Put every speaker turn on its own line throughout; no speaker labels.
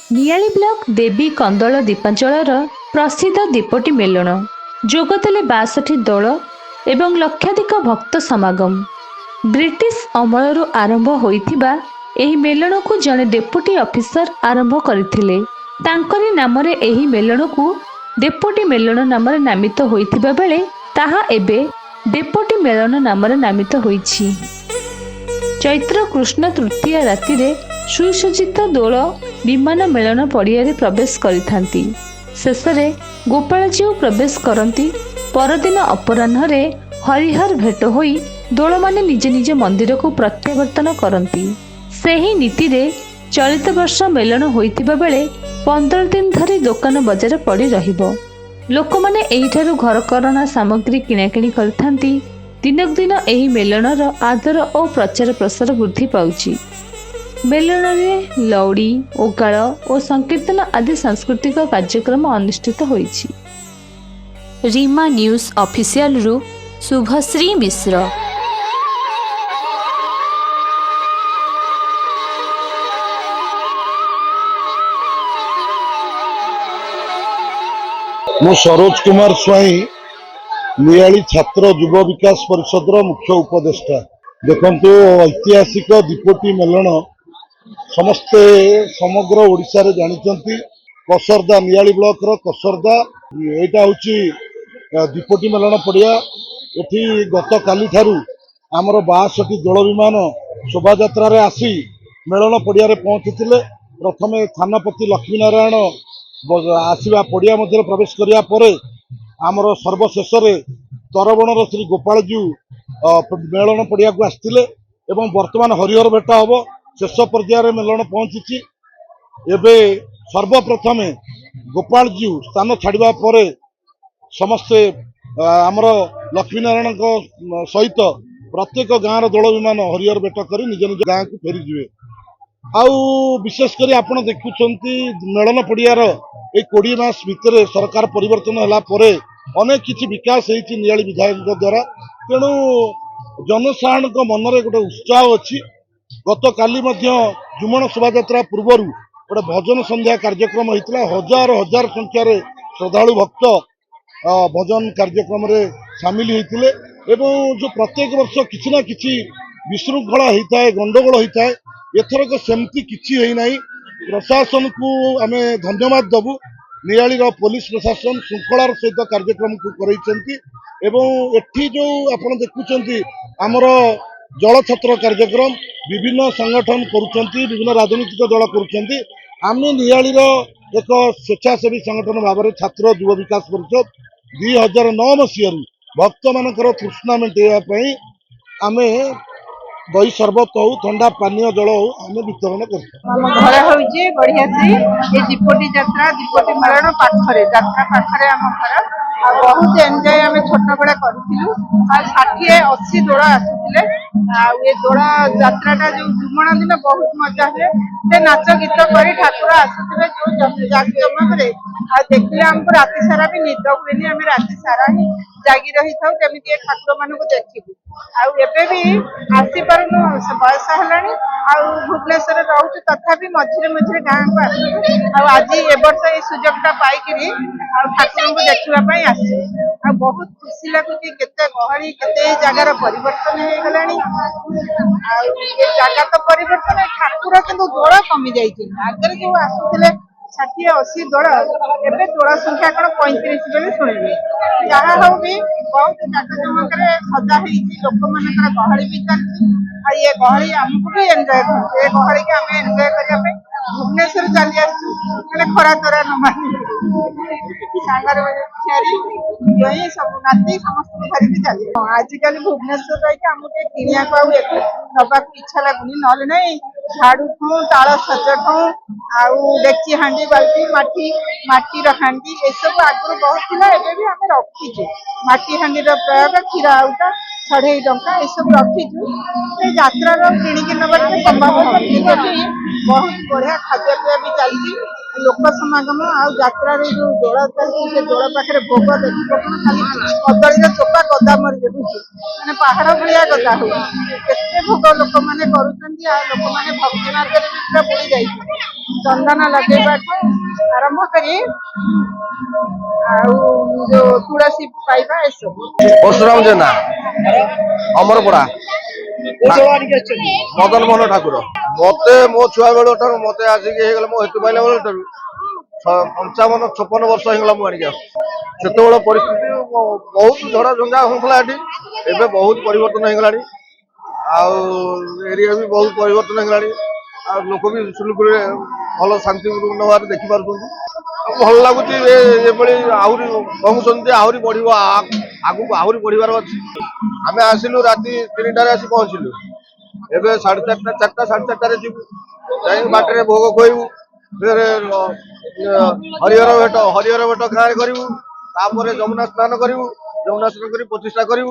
Niali block देवी कंदल दीपांचलर प्रसिद्ध दीपटी मेलण जोगदेले 62 दल एवं लक्षाधिक भक्त समागम। ब्रिटिश अमलरू आरंभ होइथिबा एही मेलण को जड़े डेपुटी ऑफिसर आरंभ करथिले। तांकरी नामरे एही मेलण को डेपुटी मेलण नामरे नामित होइथिबा बेले ताहा एबे डेपुटी मेलण नामरे नामित होइछि। चैत्र कृष्ण तृतीया राति रे सुसज्जित दोल विमान मेलन पड़िया प्रवेश करिथांती। शेषरे गोपालजी प्रवेश करती। परदिन अपराह्न हरिहर भेट होई दोल माने निज निज मंदिर को प्रत्यावर्तन करती। सेही नीति रे चलित वर्ष मेलन होइतिबा बेले 15 दिन धरी दुकान बजार पड़ी रहिबो। लोक माने एहिठारु घरकरणा सामग्री किणाकिणी करथांती। दिनक दिन एही मेलनर आदर और प्रचार प्रसार वृद्धि पाउछि। मेलन रे लौड़ी ओगाळ और संकीर्तन आदि सांस्कृतिक कार्यक्रम अनुष्ठित होइछि। रीमा न्यूज ऑफिशियल रु शुभश्री मिश्र।
मु सरोज कुमार स्वाई नियाली छात्र युव विकास परिषद मुख्य उपदेष्टा। देखंतु ऐतिहासिक दीपोटी मेलन समस्ते समग्र ओडिशा रे जानिचंती। कसरदा नियाली ब्लॉक रो कसरदा एटा होची दीपोटी मेलन पड़िया। एठी गत काली थारु हमर 62 दल विमान शोभा यात्रा रे आसी मेलन पड़िया रे पहुंचीथिले। प्रथमे थानापति लक्ष्मी नारायण आसीबा पड़िया मध्य प्रवेश करिया परे आमर सर्वशेष तरबणर श्री गोपालजी मेलन पड़िया को आसते एवं वर्तमान हरिहर भेट हम शेष पर्यायर मेलन पहुंची। एबे सर्वप्रथम गोपालजी स्थान छाड़ा पर समस्ते आमर लक्ष्मीनारायण सहित प्रत्येक गाँव दल विमान हरिहर भेट कर निज निज गाँव को फेरीजे। आउ विशेषकर आपण देखुंत मेलन पड़ियार ये 20 मास भितर सरकार परिवर्तन होला परे अनेक किछि विकास होइछि नियाली विधायक द्वारा। तेणु जनसाधारण मनरे गोटे उत्साह अच्छी। गत काली जुमण शोभा यात्रा पूर्वर गोटे भजन संध्या कार्यक्रम होता। हजार हजार संख्यार श्रद्धालु भक्त भजन कार्यक्रम रे सामिल होते। एवं जो प्रत्येक वर्ष किछि ना किछि विशृंखला होता है, गंडगोल होता है। एथरक सेमती किछि है नहीं। प्रशासन को आमे धन्यवाद दबु। नियाली पुलिस प्रशासन श्रृंखलार सहित कार्यक्रम को करैछंती। एवं एठी जो आपण देखुचंती आमर जल छत्र कार्यक्रम विभिन्न संगठन करुचंती, विभिन्न राजनीतिक दल करुचंती। आमे नियालीर एक स्वेच्छासेवी संगठन भाव में छात्र युव विकास परिषद 2009 मसीह भक्त मानकर तृष्णा मेटाइवाई आमे दही शरबत हो ठंडा पानीय जल हो आम वितरण
घर हूँ बढ़िया से ये दीपोटी यात्रा दीपोटी मेलन पाखरे यात्रा पाखरे आम घर बहुत एंजॉय आम छोट बेले करूँ। 60-80 दोल आसुले ये दोल यात्रा जो जुमण दिन बहुत मजा हुए। से नाच गीत कर ठाकुर आसुवे जो जाकजमक देखिले आमको राति सारा भी निद हुए। आम राति सारा ही जागी रही था जमी ठाकुर मान देखू। आबे भी आसी पारनु बयस है भुवनेश्वर रोच तथापि मझे मझे गाँव को आस आज ए वर्ष ये सुजोगटा पाई ठाकुर को देखापी आसी बहुत खुशी लगुच। केते गहली केते जगार परिवर्तन हो गला। ये जगह तो परिवर्तन ठाकुर किंतु दोल कमी जाइए। आगे जो आसुले 60-80 दोल एवं दोल संख्या कौन 35 बोले शुणे। जहाँ हूँ भी बहुत जाकजमक सजा लोक मान गहली भी चलती। ये गहली आमको भी एंजॉय कर ये गहली की आम एंजॉय करने भुवनेश्वर चली आसू खरा तरा न मानी सांगर यही सब नाती समस्त धरिकी चली। आजिकल भुवनेश्वर रही आमको किणा को नवा इच्छा लगुनि ना झाड़ू ठूँ ताल सज ठूँ डेक्ची हांडी बाल्टी माटी हांडी ये सब आगुरी बहुत थिला। एबे भी आम रखीचु माटी हांडी प्रयोग क्षीर आउटा 2.5 टंका ये सब रखीचु। यात्रार किणिकी नगर संभव बहुत बढ़िया खाद्य पेय भी चलती। लोक समागम आत्रा जो दोल चलती दोल पाखे भोग देखो खाली कदली चोपा गदा मरी देखुची मैंने पहाड़ भाया गदा हुए केते भोग लोक मैंने कर लोक मैंने भक्ति मार्ग में पूरा बुड़ी जाइए। ଚନ୍ଦନ ଲଗେଇବାଠୁ ଆରମ୍ଭ କରି ଆଉ ଯୋଉ ତୁଳସୀ ପାଇବା ଏସବୁ।
परशुराम जेना अमरपड़ा मदन मोहन ठाकुर मते मो छुआ बेल मते आसिक मो हेतु पाइला बेल 55-56 वर्ष होगा मुझे से परिस्थिति बहुत झड़ा झंझा होता एवं बहुत परिवर्तन होगा एरिया भी बहुत परिवर्तन होगा लोक भी सुलुकुल भल शांतिपूर्ण भाव देखिपुं भल लगुच आहरी कहते आहरी बढ़ आगू आहरी बढ़वार अच्छी आम आसिलु राति 3टार आसी पहुँचलु एवं 4:30 जी बाटर भोग खुआबू हरिहर भेट गाँव करूँ जमुना स्नान करूँ जमुना स्नान कर प्रतिष्ठा करूँ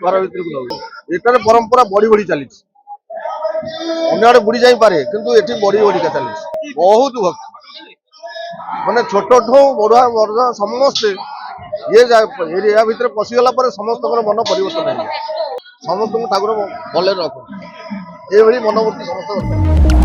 घर भर को नौ एटार परंपरा बढ़ी बढ़ी चली अन्य बुड़ी जापे किंतु ये बढ़ी बढ़ी का चली बहुत भक्त माने छोट ठू बड़ा बड़ा समस्ते ये एरिया भितर पशिगला समस्त मन परिवर्तन है समस्त ठाकुर भले रख ये मनोवृत्ति समस्त